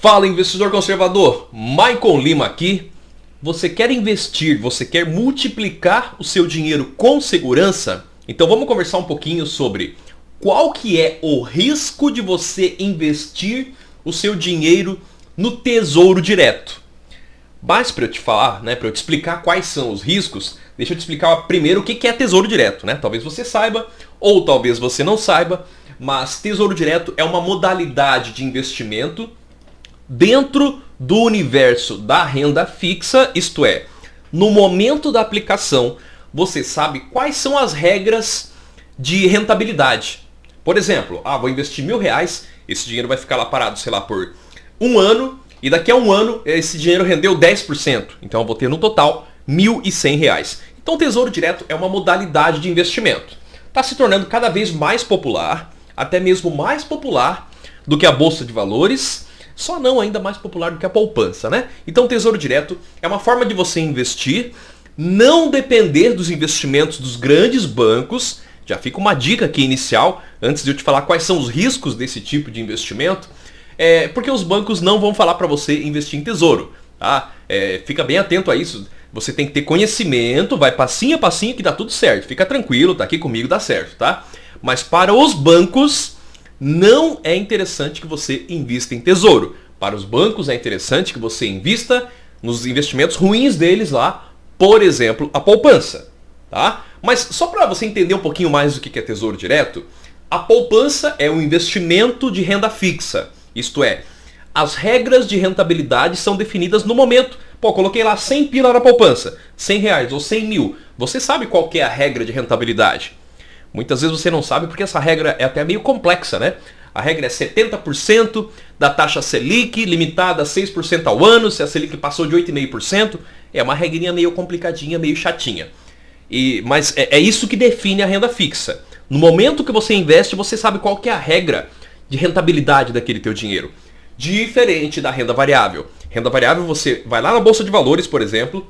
Fala, investidor conservador, Maicon Lima aqui. Você quer investir, você quer multiplicar o seu dinheiro com segurança? Então vamos conversar um pouquinho sobre qual que é o risco de você investir o seu dinheiro no Tesouro Direto. Mas para eu te falar, para eu te explicar quais são os riscos, deixa eu te explicar primeiro o que é Tesouro Direto. Talvez você saiba ou talvez você não saiba, mas Tesouro Direto é uma modalidade de investimento dentro do universo da renda fixa, isto é, no momento da aplicação, você sabe quais são as regras de rentabilidade. Por exemplo, vou investir R$1.000, esse dinheiro vai ficar lá parado, sei lá, por um ano, e daqui a um ano esse dinheiro rendeu 10%. Então eu vou ter no total R$1.100. Então o Tesouro Direto é uma modalidade de investimento. Está se tornando cada vez mais popular, até mesmo mais popular do que a Bolsa de Valores, só não ainda mais popular do que a poupança, Então o Tesouro Direto é uma forma de você investir, não depender dos investimentos dos grandes bancos. Já fica uma dica aqui inicial, antes de eu te falar quais são os riscos desse tipo de investimento, porque os bancos não vão falar para você investir em tesouro, tá? Fica bem atento a isso, você tem que ter conhecimento, vai passinho a passinho que dá tudo certo, fica tranquilo, tá aqui comigo, dá certo, tá? Mas para os bancos, não é interessante que você invista em tesouro. Para os bancos é interessante que você invista nos investimentos ruins deles lá, por exemplo, a poupança, tá? Mas só para você entender um pouquinho mais do que é Tesouro Direto, a poupança é um investimento de renda fixa. Isto é, as regras de rentabilidade são definidas no momento. Coloquei lá 100 pila na poupança, R$100 ou 100 mil. Você sabe qual que é a regra de rentabilidade? Muitas vezes você não sabe porque essa regra é até meio complexa, A regra é 70% da taxa Selic, limitada a 6% ao ano. Se a Selic passou de 8,5%, é uma regrinha meio complicadinha, meio chatinha. Mas é isso que define a renda fixa. No momento que você investe, você sabe qual que é a regra de rentabilidade daquele teu dinheiro. Diferente da renda variável. Renda variável, você vai lá na Bolsa de Valores, por exemplo,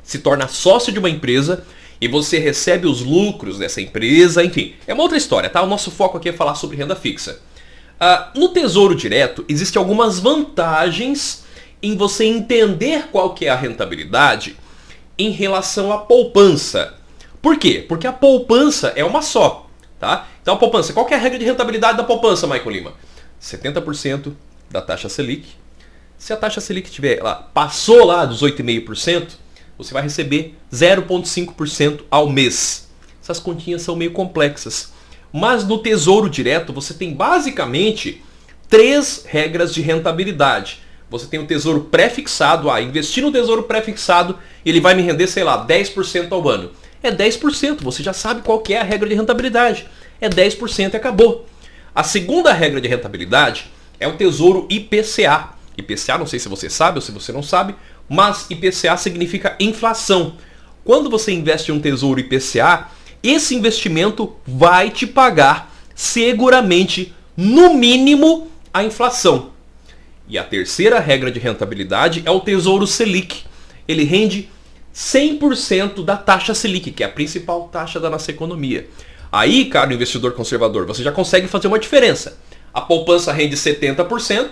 se torna sócio de uma empresa e você recebe os lucros dessa empresa, enfim, é uma outra história, tá? O nosso foco aqui é falar sobre renda fixa. No Tesouro Direto, existem algumas vantagens em você entender qual que é a rentabilidade em relação à poupança. Por quê? Porque a poupança é uma só, tá? Então a poupança, qual que é a regra de rentabilidade da poupança, Maicon Lima? 70% da taxa Selic. Se a taxa Selic passou lá dos 8,5%, você vai receber 0,5% ao mês. Essas continhas são meio complexas. Mas no Tesouro Direto você tem basicamente 3 regras de rentabilidade. Você tem o tesouro pré-fixado. Investir no tesouro pré-fixado, ele vai me render, 10% ao ano. É 10%, você já sabe qual que é a regra de rentabilidade. É 10% e acabou. A segunda regra de rentabilidade é o Tesouro IPCA. IPCA, não sei se você sabe ou se você não sabe, mas IPCA significa inflação. Quando você investe em um tesouro IPCA, esse investimento vai te pagar seguramente, no mínimo, a inflação. E a terceira regra de rentabilidade é o Tesouro Selic. Ele rende 100% da taxa Selic, que é a principal taxa da nossa economia. Aí, caro investidor conservador, você já consegue fazer uma diferença. A poupança rende 70%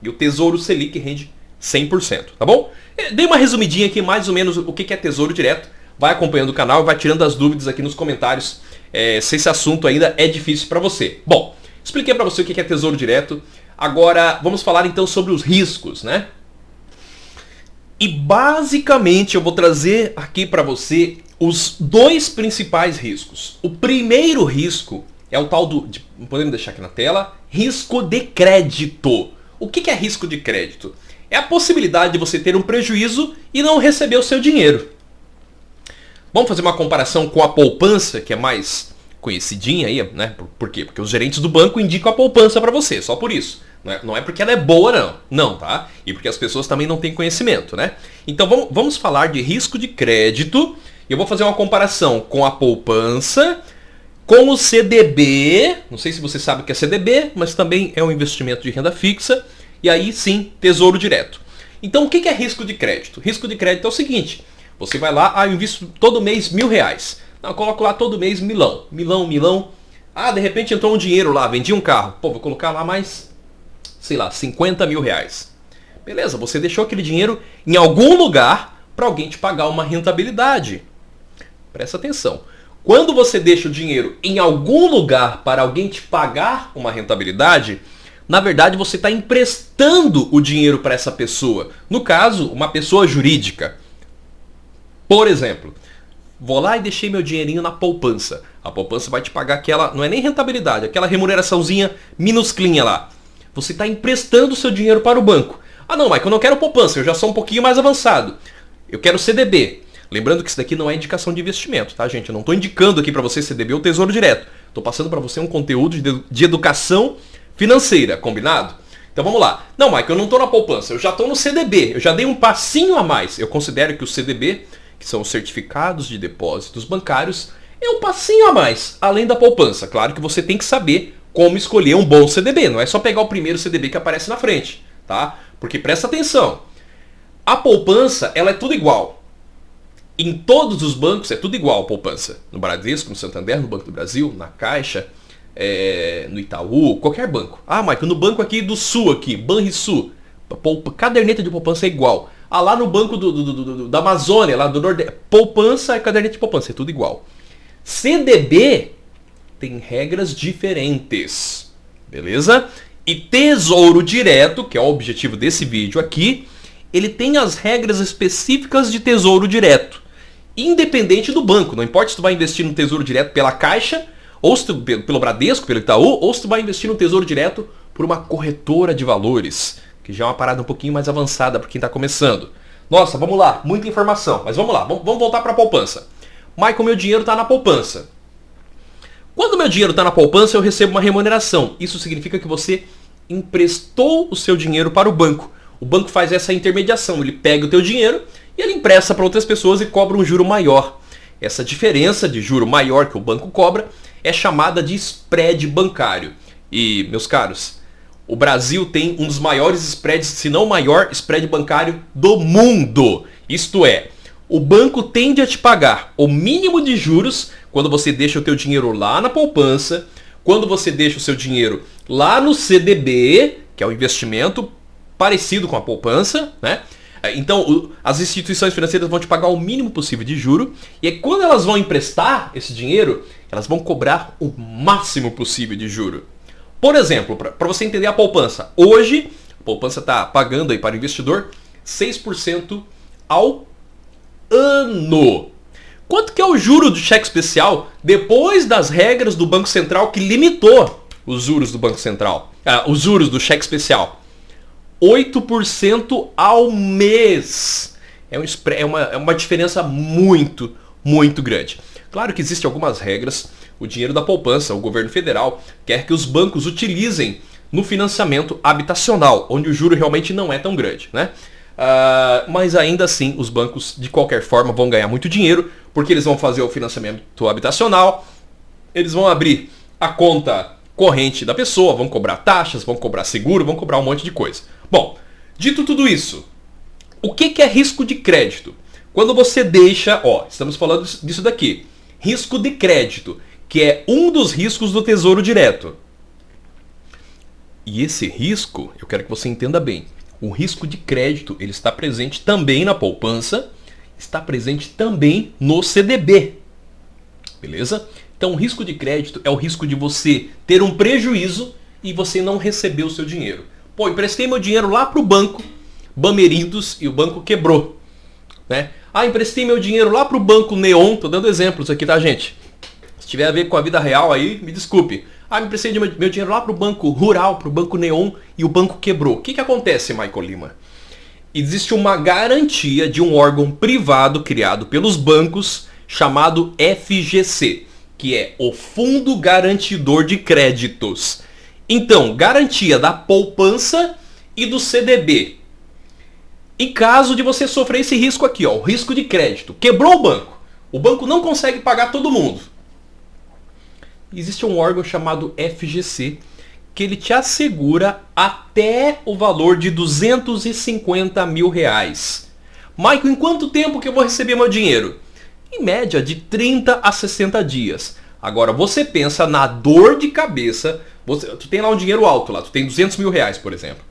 e o Tesouro Selic rende 100%, tá bom? Dei uma resumidinha aqui, mais ou menos, o que é Tesouro Direto. Vai acompanhando o canal e vai tirando as dúvidas aqui nos comentários, se esse assunto ainda é difícil para você. Bom, expliquei para você o que é Tesouro Direto. Agora, vamos falar então sobre os riscos, E basicamente eu vou trazer aqui para você os 2 principais riscos. O primeiro risco é o tal do, podemos deixar aqui na tela, risco de crédito. O que é risco de crédito? É a possibilidade de você ter um prejuízo e não receber o seu dinheiro. Vamos fazer uma comparação com a poupança, que é mais conhecidinha aí, Por quê? Porque os gerentes do banco indicam a poupança para você, só por isso. Não é porque ela é boa, não. Não, tá? E porque as pessoas também não têm conhecimento, Então vamos falar de risco de crédito. Eu vou fazer uma comparação com a poupança, com o CDB. Não sei se você sabe o que é CDB, mas também é um investimento de renda fixa. E aí sim, Tesouro Direto. Então o que é risco de crédito? Risco de crédito é o seguinte: você vai lá, eu invisto todo mês R$1.000. Eu coloco lá todo mês milão. De repente entrou um dinheiro lá, vendi um carro. Vou colocar lá mais sei lá, 50 mil reais. Beleza, você deixou aquele dinheiro em algum lugar para alguém te pagar uma rentabilidade. Presta atenção. Quando você deixa o dinheiro em algum lugar para alguém te pagar uma rentabilidade, na verdade você está emprestando o dinheiro para essa pessoa. No caso, uma pessoa jurídica. Por exemplo, vou lá e deixei meu dinheirinho na poupança. A poupança vai te pagar aquela, não é nem rentabilidade, aquela remuneraçãozinha minusclinha lá. Você está emprestando o seu dinheiro para o banco. Ah não, Michael, eu não quero poupança, eu já sou um pouquinho mais avançado. Eu quero CDB. Lembrando que isso daqui não é indicação de investimento, tá, gente? Eu não estou indicando aqui para você CDB ou Tesouro Direto. Estou passando para você um conteúdo de educação financeira, combinado? Então vamos lá. Não, Michael, eu não estou na poupança, eu já estou no CDB. Eu já dei um passinho a mais. Eu considero que o CDB, que são os certificados de depósitos bancários, é um passinho a mais, além da poupança. Claro que você tem que saber como escolher um bom CDB. Não é só pegar o primeiro CDB que aparece na frente, tá? Porque presta atenção. A poupança, ela é tudo igual. Em todos os bancos é tudo igual a poupança. No Bradesco, no Santander, no Banco do Brasil, na Caixa, no Itaú, qualquer banco. Ah, Michael, no banco aqui do Sul, aqui, Banrisul, caderneta de poupança é igual. Ah, lá no banco da Amazônia, lá do Nordeste, poupança e caderneta de poupança, é tudo igual. CDB tem regras diferentes, beleza? E Tesouro Direto, que é o objetivo desse vídeo aqui, ele tem as regras específicas de Tesouro Direto. Independente do banco, não importa se tu vai investir no Tesouro Direto pela Caixa, ou se tu, pelo Bradesco, pelo Itaú, ou se tu vai investir no Tesouro Direto por uma corretora de valores, que já é uma parada um pouquinho mais avançada para quem está começando. Nossa, vamos lá, muita informação, mas vamos lá, vamos voltar para a poupança. Michael, meu dinheiro está na poupança. Quando meu dinheiro está na poupança, eu recebo uma remuneração. Isso significa que você emprestou o seu dinheiro para o banco. O banco faz essa intermediação, ele pega o teu dinheiro e ele empresta para outras pessoas e cobra um juro maior. Essa diferença de juro maior que o banco cobra é chamada de spread bancário. E, meus caros, o Brasil tem um dos maiores spreads, se não o maior spread bancário do mundo. Isto é, o banco tende a te pagar o mínimo de juros quando você deixa o teu dinheiro lá na poupança, quando você deixa o seu dinheiro lá no CDB, que é o investimento parecido com a poupança, né? Então, as instituições financeiras vão te pagar o mínimo possível de juro, e aí, quando elas vão emprestar esse dinheiro, elas vão cobrar o máximo possível de juro. Por exemplo, para você entender a poupança, hoje a poupança está pagando aí para o investidor 6% ao ano. Quanto que é o juro do cheque especial depois das regras do Banco Central que limitou os juros do Banco Central? Os juros do cheque especial. 8% ao mês. É uma diferença muito, muito grande. Claro que existem algumas regras. O dinheiro da poupança, o governo federal, quer que os bancos utilizem no financiamento habitacional, onde o juro realmente não é tão grande, né? Mas ainda assim, os bancos, de qualquer forma, vão ganhar muito dinheiro, porque eles vão fazer o financiamento habitacional, eles vão abrir a conta corrente da pessoa, vão cobrar taxas, vão cobrar seguro, vão cobrar um monte de coisa. Bom, dito tudo isso, o que é risco de crédito? Quando você deixa, estamos falando disso daqui, risco de crédito, que é um dos riscos do Tesouro Direto. E esse risco, eu quero que você entenda bem, o risco de crédito, ele está presente também na poupança, está presente também no CDB. Beleza? Então, o risco de crédito é o risco de você ter um prejuízo e você não receber o seu dinheiro. Pô, emprestei meu dinheiro lá para o banco Bamerindos e o banco quebrou, né? Emprestei meu dinheiro lá para o banco Neon, tô dando exemplos aqui, tá, gente? Se tiver a ver com a vida real aí, me desculpe. Me emprestei meu dinheiro lá para o banco Rural, para o banco Neon e o banco quebrou. O que acontece, Michael Lima? Existe uma garantia de um órgão privado criado pelos bancos chamado FGC, que é o Fundo Garantidor de Créditos. Então, garantia da poupança e do CDB. Em caso de você sofrer esse risco aqui, o risco de crédito, quebrou o banco não consegue pagar todo mundo. Existe um órgão chamado FGC, que ele te assegura até o valor de R$250 mil. Michael, em quanto tempo que eu vou receber meu dinheiro? Em média de 30 a 60 dias. Agora você pensa na dor de cabeça Tu tem lá um dinheiro alto lá, tu tem 200 mil reais, por exemplo.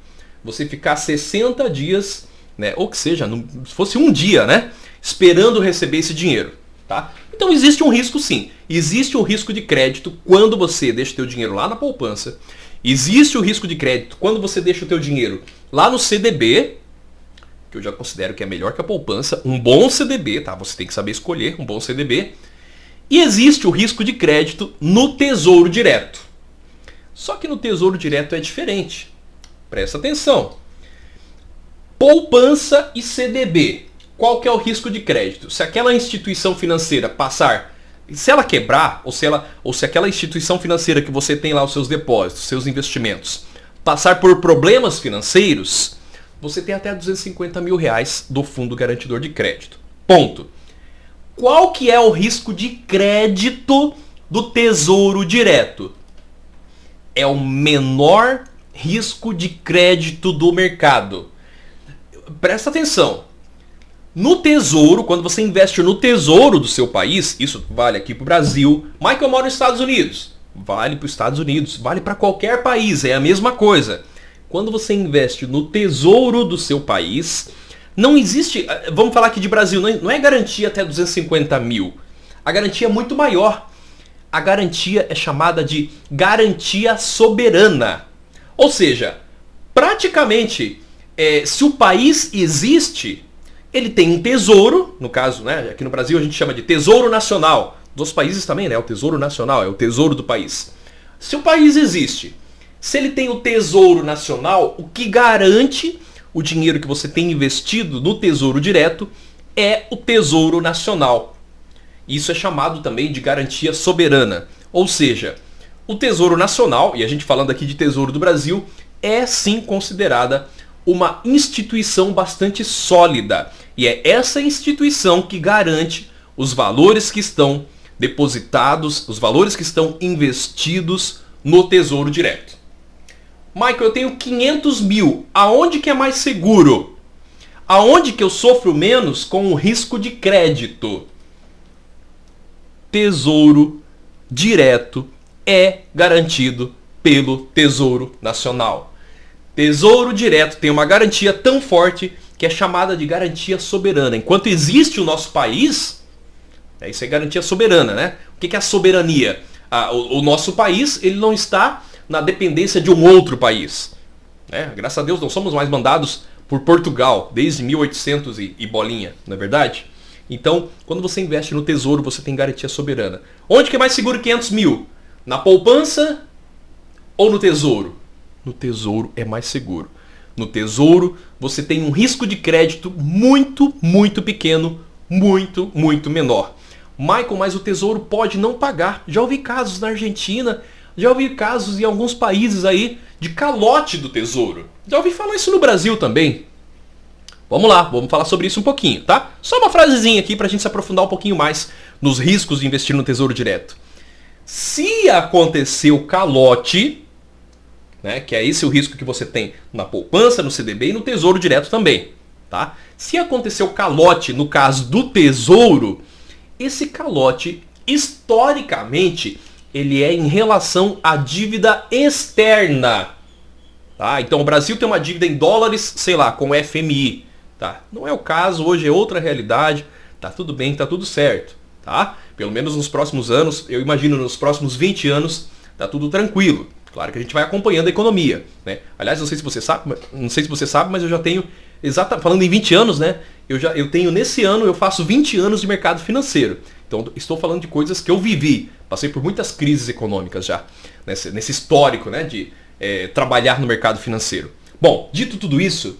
Você ficar 60 dias, né, ou que seja, se fosse um dia, né, esperando receber esse dinheiro, tá? Então existe um risco sim. Existe um risco de crédito quando você deixa o teu dinheiro lá na poupança. Existe o risco de crédito quando você deixa o teu dinheiro lá no CDB, que eu já considero que é melhor que a poupança, um bom CDB, tá? Você tem que saber escolher um bom CDB. E existe o risco de crédito no Tesouro Direto. Só que no Tesouro Direto é diferente. Presta atenção. Poupança e CDB. Qual que é o risco de crédito? Se aquela instituição financeira passar, se ela quebrar, ou se aquela instituição financeira que você tem lá os seus depósitos, seus investimentos, passar por problemas financeiros, você tem até 250 mil reais do Fundo Garantidor de Crédito. Ponto. Qual que é o risco de crédito do Tesouro Direto? É o menor risco de crédito do mercado. Presta atenção. No Tesouro, quando você investe no Tesouro do seu país, isso vale aqui para o Brasil. Michael mora nos Estados Unidos. Vale para os Estados Unidos, vale para qualquer país, é a mesma coisa. Quando você investe no Tesouro do seu país, não existe, vamos falar aqui de Brasil, não é garantia até 250 mil. A garantia é muito maior. A garantia é chamada de garantia soberana. Ou seja, praticamente, se o país existe, ele tem um tesouro, no caso, né, aqui no Brasil a gente chama de Tesouro Nacional. Dos países também, né, o Tesouro Nacional, é o tesouro do país. Se o país existe, se ele tem o Tesouro Nacional, o que garante o dinheiro que você tem investido no Tesouro Direto é o Tesouro Nacional. Isso é chamado também de garantia soberana. Ou seja, o Tesouro Nacional, e a gente falando aqui de Tesouro do Brasil, é sim considerada uma instituição bastante sólida. E é essa instituição que garante os valores que estão depositados, os valores que estão investidos no Tesouro Direto. Michael, eu tenho 500 mil. Aonde que é mais seguro? Aonde que eu sofro menos com o risco de crédito? Tesouro Direto é garantido pelo Tesouro Nacional. Tesouro Direto tem uma garantia tão forte que é chamada de garantia soberana. Enquanto existe o nosso país, isso é garantia soberana, né? O que é a soberania? O nosso país ele não está na dependência de um outro país. Graças a Deus não somos mais mandados por Portugal desde 1800 e bolinha, não é verdade? Então, quando você investe no Tesouro, você tem garantia soberana. Onde que é mais seguro 500 mil? Na poupança ou no Tesouro? No Tesouro é mais seguro. No Tesouro, você tem um risco de crédito muito, muito pequeno, muito, muito menor. Michael, mas o Tesouro pode não pagar. Já ouvi casos na Argentina, já ouvi casos em alguns países aí de calote do Tesouro. Já ouvi falar isso no Brasil também. Vamos lá, vamos falar sobre isso um pouquinho, tá? Só uma frasezinha aqui pra gente se aprofundar um pouquinho mais nos riscos de investir no Tesouro Direto. Se acontecer o calote, né, que é esse o risco que você tem na poupança, no CDB e no Tesouro Direto também, tá? Se acontecer o calote no caso do Tesouro, esse calote, historicamente, ele é em relação à dívida externa. Tá? Então o Brasil tem uma dívida em dólares, sei lá, com o FMI. Tá? Não é o caso, hoje é outra realidade. Tá tudo bem, tá tudo certo. Tá? Pelo menos nos próximos anos, eu imagino nos próximos 20 anos, tá tudo tranquilo. Claro que a gente vai acompanhando a economia. Né? Aliás, não sei se você sabe, mas eu já tenho, falando em 20 anos, né? Eu tenho nesse ano, eu faço 20 anos de mercado financeiro. Então estou falando de coisas que eu vivi. Passei por muitas crises econômicas já, nesse histórico, né, de trabalhar no mercado financeiro. Bom, dito tudo isso,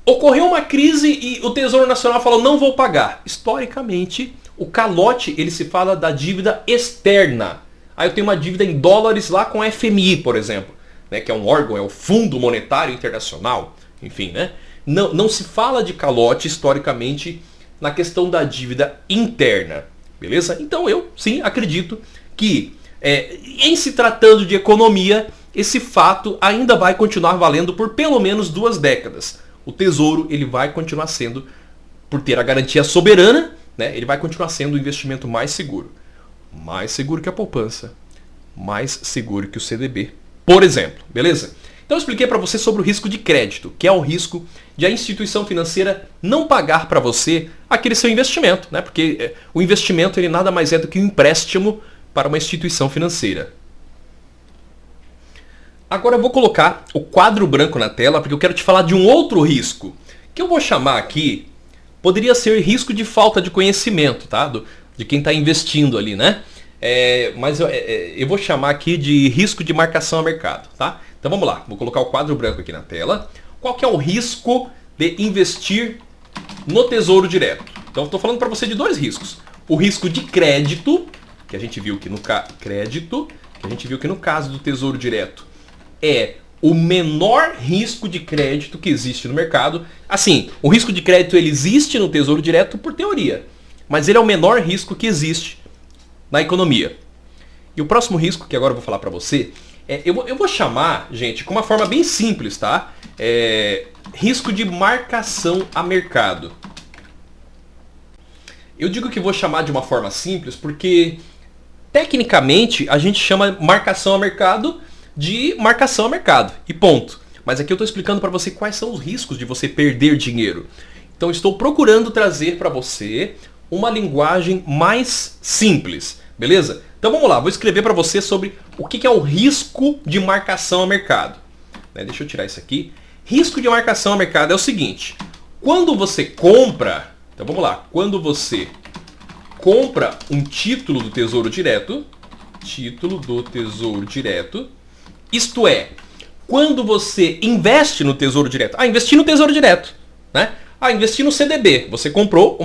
ocorreu uma crise e o Tesouro Nacional falou, não vou pagar. Historicamente, o calote, ele se fala da dívida externa. Aí eu tenho uma dívida em dólares lá com a FMI, por exemplo, né, que é um órgão, é o Fundo Monetário Internacional, enfim, né? Não se fala de calote historicamente na questão da dívida interna, beleza? Então eu, sim, acredito que em se tratando de economia, esse fato ainda vai continuar valendo por pelo menos 2 décadas. O Tesouro ele vai continuar sendo, por ter a garantia soberana, né, ele vai continuar sendo o investimento mais seguro. Mais seguro que a poupança. mais seguro que o CDB, por exemplo, beleza? Então eu expliquei para você sobre o risco de crédito, que é o risco de a instituição financeira não pagar para você aquele seu investimento, né? Porque o investimento ele nada mais é do que um empréstimo para uma instituição financeira. Agora eu vou colocar o quadro branco na tela porque eu quero te falar de um outro risco, que eu vou chamar aqui, poderia ser risco de falta de conhecimento, tá? De quem está investindo ali, né? Mas eu vou chamar aqui de risco de marcação a mercado, tá? Então vamos lá, vou colocar o quadro branco aqui na tela. Qual que é o risco de investir no Tesouro Direto? Então estou falando para você de dois riscos. O risco de crédito, que a gente viu que no caso do Tesouro Direto é o menor risco de crédito que existe no mercado. Assim, o risco de crédito ele existe no Tesouro Direto por teoria, mas ele é o menor risco que existe na economia. E o próximo risco, que agora eu vou falar para você, eu vou chamar, gente, com uma forma bem simples, tá? Risco de marcação a mercado. Eu digo que vou chamar de uma forma simples porque, tecnicamente, a gente chama marcação a mercado de marcação a mercado. E ponto. Mas aqui eu estou explicando para você quais são os riscos de você perder dinheiro. Então estou procurando trazer para você uma linguagem mais simples. Beleza? Então vamos lá, vou escrever para você sobre o que é o risco de marcação a mercado. Deixa eu tirar isso aqui. Risco de marcação a mercado é o seguinte. Quando você compra... Então vamos lá. Quando você compra um título do Tesouro Direto... Isto é, quando você investe no Tesouro Direto... investir no Tesouro Direto. Né? Investir no CDB. Você comprou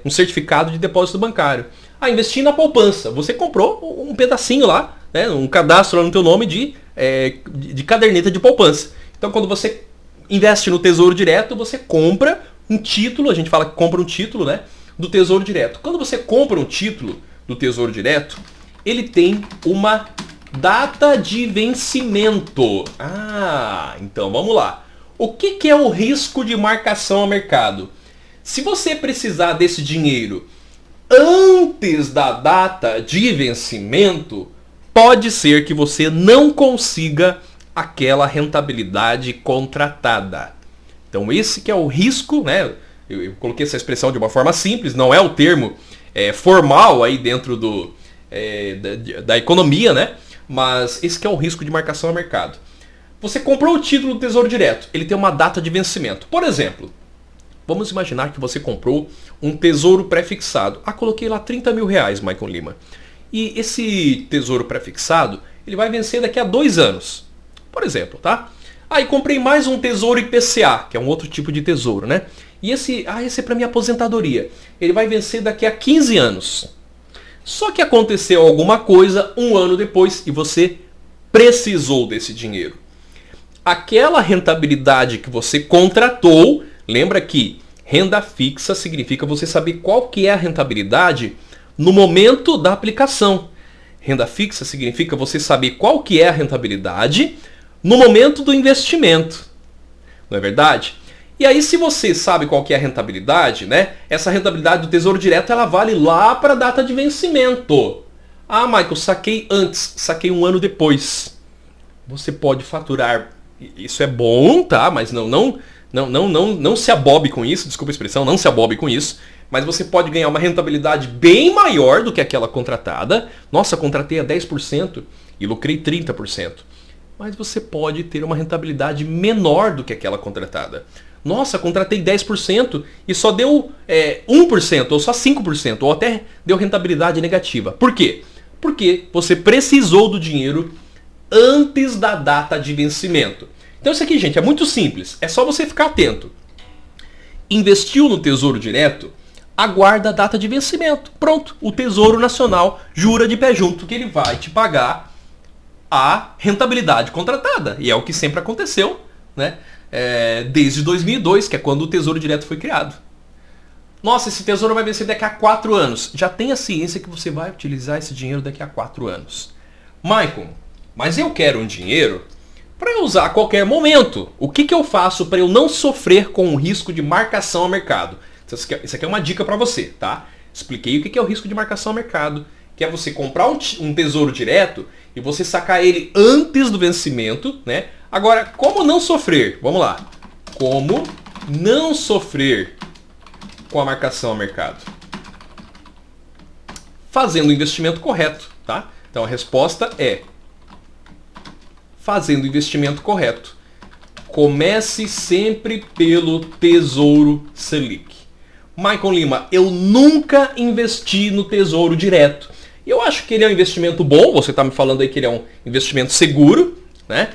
um certificado de depósito bancário. Investir na poupança. Você comprou um pedacinho lá, né, um cadastro lá no teu nome de caderneta de poupança. Então, quando você investe no Tesouro Direto, você compra um título, a gente fala que compra um título, né, do Tesouro Direto. Quando você compra um título do Tesouro Direto, ele tem uma data de vencimento. Então vamos lá. O que é o risco de marcação a mercado? Se você precisar desse dinheiro antes da data de vencimento, pode ser que você não consiga aquela rentabilidade contratada. Então esse que é o risco, né? Eu coloquei essa expressão de uma forma simples, não é o termo formal aí dentro da economia, né? Mas esse que é o risco de marcação a mercado. Você comprou o título do Tesouro Direto, ele tem uma data de vencimento. Por exemplo, vamos imaginar que você comprou um tesouro pré-fixado. Coloquei lá 30 mil reais, Maicon Lima. E esse tesouro pré-fixado, ele vai vencer daqui a 2 anos. Por exemplo, tá? E comprei mais um tesouro IPCA, que é um outro tipo de tesouro, né? E esse é para minha aposentadoria. Ele vai vencer daqui a 15 anos. Só que aconteceu alguma coisa 1 ano depois e você precisou desse dinheiro. Aquela rentabilidade que você contratou, lembra que renda fixa significa você saber qual que é a rentabilidade no momento da aplicação. Renda fixa significa você saber qual que é a rentabilidade no momento do investimento. Não é verdade? E aí, se você sabe qual que é a rentabilidade, né? Essa rentabilidade do Tesouro Direto, ela vale lá para a data de vencimento. Michael, saquei antes, saquei 1 ano depois. Você pode faturar. Isso é bom, tá? Mas não se abobe com isso, desculpa a expressão, não se abobe com isso. Mas você pode ganhar uma rentabilidade bem maior do que aquela contratada. Nossa, contratei a 10% e lucrei 30%. Mas você pode ter uma rentabilidade menor do que aquela contratada. Nossa, contratei 10% e só deu 1%, ou só 5%, ou até deu rentabilidade negativa. Por quê? Porque você precisou do dinheiro antes da data de vencimento. Então isso aqui, gente, é muito simples. É só você ficar atento. Investiu no Tesouro Direto, aguarda a data de vencimento. Pronto, o Tesouro Nacional jura de pé junto que ele vai te pagar a rentabilidade contratada. E é o que sempre aconteceu, né? Desde 2002, que é quando o Tesouro Direto foi criado. Nossa, esse tesouro vai vencer daqui a 4 anos. Já tenha ciência que você vai utilizar esse dinheiro daqui a 4 anos. Maicon, mas eu quero um dinheiro para eu usar a qualquer momento. O que eu faço para eu não sofrer com o risco de marcação a mercado? Isso aqui é uma dica para você, tá? Expliquei o que é o risco de marcação a mercado, que é você comprar um tesouro direto e você sacar ele antes do vencimento, né? Agora, como não sofrer? Vamos lá. Como não sofrer com a marcação a mercado? Fazendo o investimento correto, tá? Então a resposta é fazendo o investimento correto. Comece sempre pelo Tesouro Selic. Maicon Lima, eu nunca investi no Tesouro Direto. Eu acho que ele é um investimento bom, você está me falando aí que ele é um investimento seguro, né?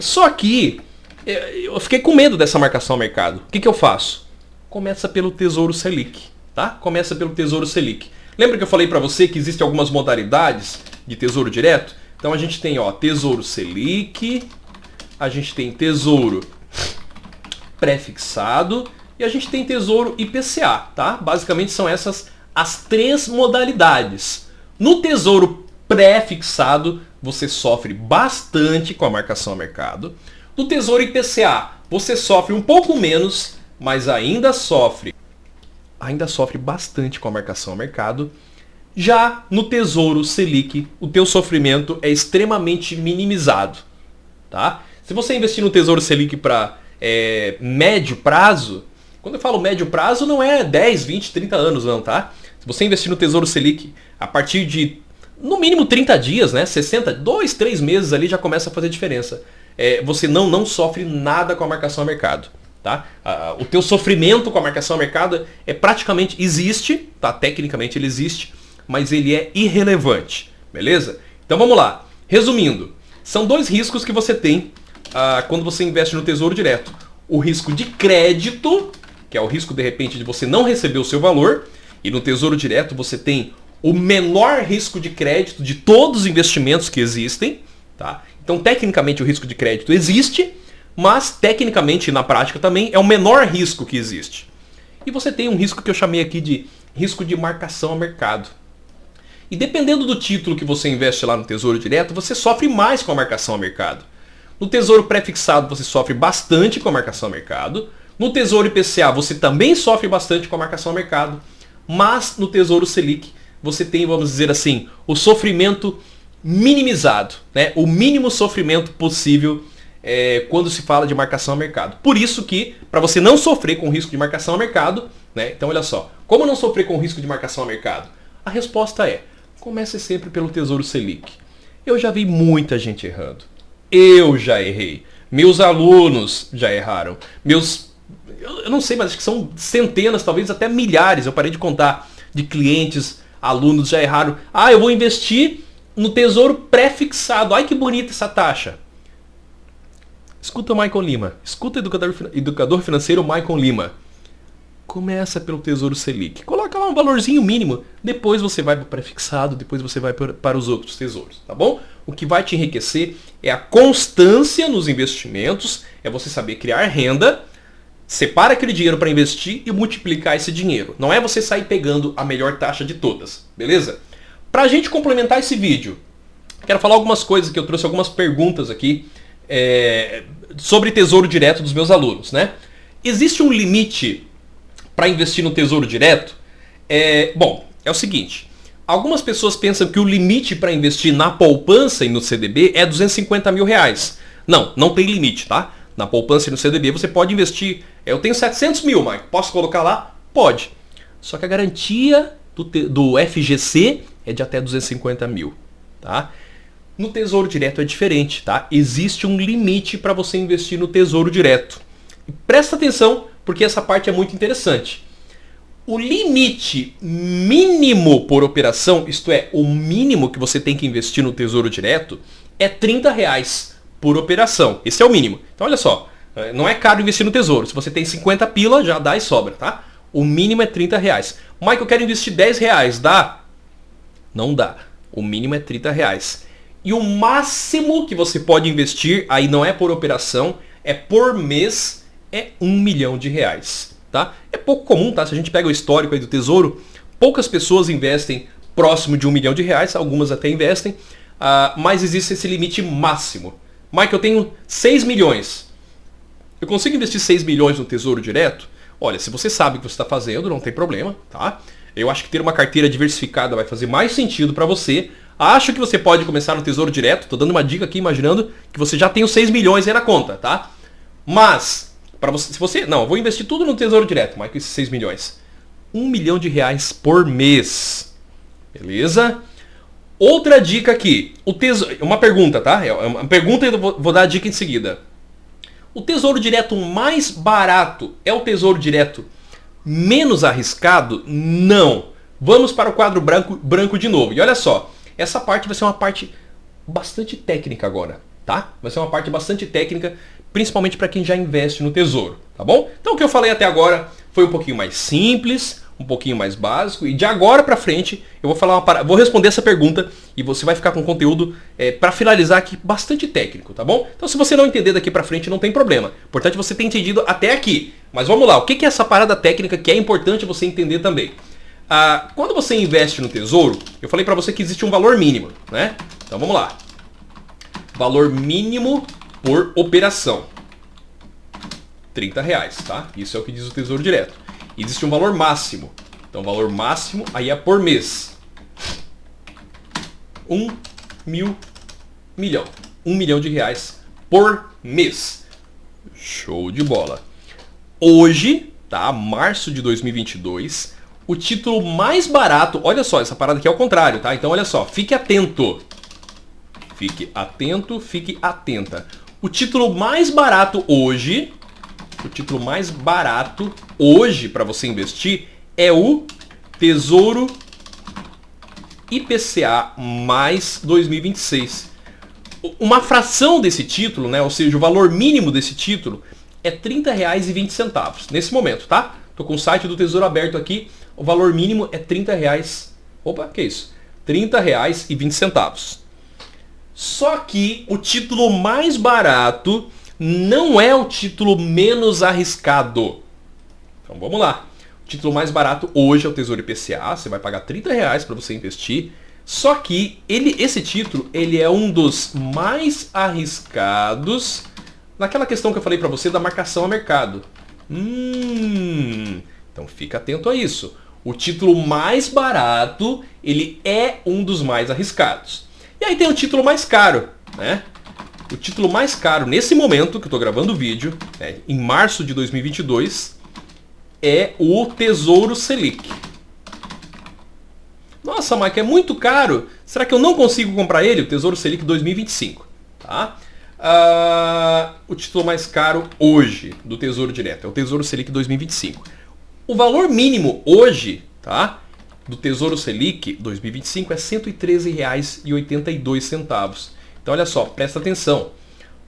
Só que eu fiquei com medo dessa marcação ao mercado. O que eu faço? Começa pelo Tesouro Selic, tá? Começa pelo Tesouro Selic. Lembra que eu falei para você que existem algumas modalidades de Tesouro Direto? Então a gente tem, ó, Tesouro Selic, a gente tem Tesouro Pré-fixado e a gente tem Tesouro IPCA, tá? Basicamente são essas as três modalidades. No Tesouro Pré-fixado, você sofre bastante com a marcação a mercado. No Tesouro IPCA, você sofre um pouco menos, mas ainda sofre bastante com a marcação a mercado. Já no Tesouro Selic, o teu sofrimento é extremamente minimizado, tá? Se você investir no Tesouro Selic para médio prazo, quando eu falo médio prazo não é 10, 20, 30 anos não, tá? Se você investir no Tesouro Selic a partir de no mínimo 30 dias, né? 60, 2, 3 meses ali já começa a fazer diferença. Você não sofre nada com a marcação a mercado. Tá? O teu sofrimento com a marcação a mercado praticamente existe, tá? Tecnicamente ele existe, mas ele é irrelevante, beleza? Então vamos lá. Resumindo, são dois riscos que você tem quando você investe no Tesouro Direto. O risco de crédito, que é o risco de repente de você não receber o seu valor, e no Tesouro Direto você tem o menor risco de crédito de todos os investimentos que existem, tá? Então tecnicamente o risco de crédito existe, mas tecnicamente na prática também é o menor risco que existe. E você tem um risco que eu chamei aqui de risco de marcação a mercado. E dependendo do título que você investe lá no Tesouro Direto, você sofre mais com a marcação a mercado. No Tesouro Pré-fixado você sofre bastante com a marcação a mercado. No Tesouro IPCA você também sofre bastante com a marcação a mercado. Mas no Tesouro Selic você tem, vamos dizer assim, o sofrimento minimizado, né? O mínimo sofrimento possível quando se fala de marcação a mercado. Por isso que, para você não sofrer com o risco de marcação a mercado, né? Então olha só, como não sofrer com o risco de marcação a mercado? A resposta é, comece sempre pelo Tesouro Selic. Eu já vi muita gente errando. Eu já errei. Meus alunos já erraram. Eu não sei, mas acho que são centenas, talvez até milhares, eu parei de contar, de clientes, alunos já erraram. Eu vou investir no Tesouro Pré-fixado. Ai, que bonita essa taxa. Escuta o Maicon Lima. Escuta o educador financeiro Maicon Lima. Começa pelo Tesouro Selic. Coloca lá um valorzinho mínimo. Depois você vai para o pré-fixado. Depois você vai para os outros tesouros. Tá bom? O que vai te enriquecer é a constância nos investimentos. É você saber criar renda. Separa aquele dinheiro para investir e multiplicar esse dinheiro. Não é você sair pegando a melhor taxa de todas. Beleza? Para a gente complementar esse vídeo, quero falar algumas coisas que eu trouxe algumas perguntas aqui sobre Tesouro Direto dos meus alunos, né? Existe um limite para investir no Tesouro Direto? Bom, é o seguinte. Algumas pessoas pensam que o limite para investir na poupança e no CDB é 250 mil reais. Não tem limite, tá? Na poupança e no CDB você pode investir. Eu tenho 700 mil, Mike. Posso colocar lá? Pode. Só que a garantia do FGC é de até 250 mil, tá? No Tesouro Direto é diferente, tá? Existe um limite para você investir no Tesouro Direto. E presta atenção, porque essa parte é muito interessante. O limite mínimo por operação, isto é, o mínimo que você tem que investir no Tesouro Direto, é R$30 por operação. Esse é o mínimo. Então olha só, não é caro investir no Tesouro. Se você tem 50 pila, já dá e sobra, tá? O mínimo é R$30. Mike, eu quero investir R$10, dá? Não dá. O mínimo é R$30. E o máximo que você pode investir, aí não é por operação, é por mês, é R$1 milhão. Tá? É pouco comum, tá? Se a gente pega o histórico aí do Tesouro, poucas pessoas investem próximo de R$1 milhão, algumas até investem, mas existe esse limite máximo. Mike, eu tenho 6 milhões. Eu consigo investir 6 milhões no Tesouro Direto? Olha, se você sabe o que você está fazendo, não tem problema, tá? Eu acho que ter uma carteira diversificada vai fazer mais sentido para você. Acho que você pode começar no Tesouro Direto. Tô dando uma dica aqui, imaginando que você já tem os 6 milhões aí na conta, tá? Mas, para você, se você... Não, eu vou investir tudo no Tesouro Direto, mais que esses 6 milhões. R$1 milhão por mês. Beleza? Outra dica aqui. Uma pergunta, tá? É uma pergunta e eu vou dar a dica em seguida. O Tesouro Direto mais barato é o Tesouro Direto menos arriscado? Não. Vamos para o quadro branco de novo. E olha só, essa parte vai ser uma parte bastante técnica agora, tá? Vai ser uma parte bastante técnica, principalmente para quem já investe no Tesouro, tá bom? Então o que eu falei até agora foi um pouquinho mais simples, um pouquinho mais básico, e de agora para frente eu vou responder essa pergunta e você vai ficar com conteúdo para finalizar aqui bastante técnico, tá bom? Então se você não entender daqui para frente não tem problema, importante você ter entendido até aqui. Mas vamos lá, o que é essa parada técnica que é importante você entender também? Quando você investe no Tesouro, eu falei para você que existe um valor mínimo, né? Então vamos lá. Valor mínimo por operação. R$30, tá? Isso é o que diz o Tesouro Direto. Existe um valor máximo. Então o valor máximo aí é por mês. R$1 milhão. R$1 milhão por mês. Show de bola. Hoje, tá? Março de 2022, o título mais barato... Olha só, essa parada aqui é o contrário, tá? Então olha só, fique atento. Fique atento, fique atenta. O título mais barato hoje... O título mais barato hoje para você investir é o Tesouro IPCA mais 2026. Uma fração desse título, né, ou seja, o valor mínimo desse título é R$30,20 nesse momento, tá? Tô com o site do Tesouro aberto aqui, o valor mínimo é R$30. Opa, que isso? R$30,20. Só que o título mais barato não é o título menos arriscado. Então vamos lá. O título mais barato hoje é o Tesouro IPCA. Você vai pagar R$30 para você investir. Só que esse título ele é um dos mais arriscados naquela questão que eu falei para você da marcação a mercado. Então fica atento a isso. O título mais barato ele é um dos mais arriscados. E aí tem o título mais caro, né? O título mais caro nesse momento que eu estou gravando o vídeo, em março de 2022, é o Tesouro Selic. Nossa, Mike, é muito caro. Será que eu não consigo comprar ele? O Tesouro Selic 2025. Tá? O título mais caro hoje do Tesouro Direto é o Tesouro Selic 2025. O valor mínimo hoje, tá, do Tesouro Selic 2025 é R$ 113,82. Então olha só, presta atenção.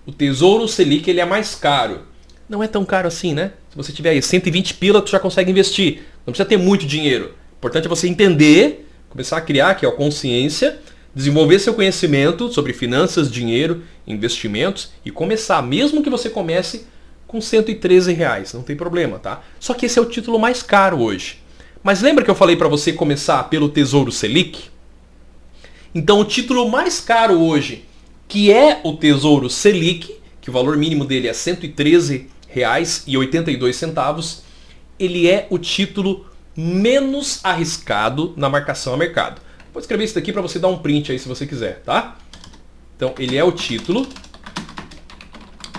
O Tesouro Selic ele é mais caro. Não é tão caro assim, né? Se você tiver aí 120 pila, tu já consegue investir. Não precisa ter muito dinheiro. O importante é você entender, começar a criar aqui a consciência, desenvolver seu conhecimento sobre finanças, dinheiro, investimentos e começar, mesmo que você comece com R$ 113, não tem problema, tá? Só que esse é o título mais caro hoje. Mas lembra que eu falei para você começar pelo Tesouro Selic? Então o título mais caro hoje, que é o Tesouro Selic, que o valor mínimo dele é R$ 113,82, ele é o título menos arriscado na marcação a mercado. Vou escrever isso daqui para você dar um print aí se você quiser, tá? Então ele é o título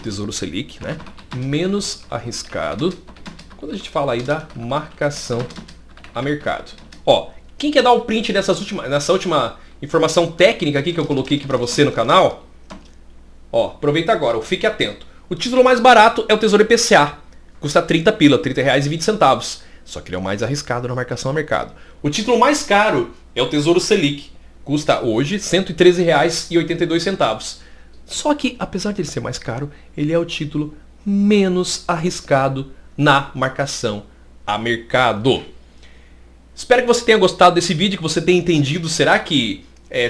Tesouro Selic, né, menos arriscado quando a gente fala aí da marcação a mercado. Ó, quem quer dar o print nessa última informação técnica aqui que eu coloquei aqui para você no canal, ó, aproveita agora, fique atento. O título mais barato é o Tesouro IPCA, custa 30 pila, R$ 30,20, só que ele é o mais arriscado na marcação a mercado. O título mais caro é o Tesouro Selic, custa hoje R$ 113,82. Só que, apesar de ele ser mais caro, ele é o título menos arriscado na marcação a mercado. Espero que você tenha gostado desse vídeo, que você tenha entendido. Será que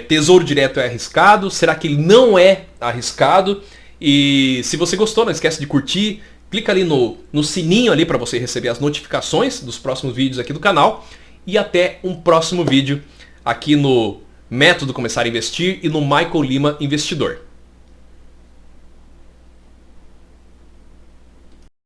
Tesouro Direto é arriscado? Será que ele não é arriscado? E se você gostou, não esquece de curtir. Clica ali no sininho ali para você receber as notificações dos próximos vídeos aqui do canal. E até um próximo vídeo aqui no Método Começar a Investir e no Michael Lima Investidor.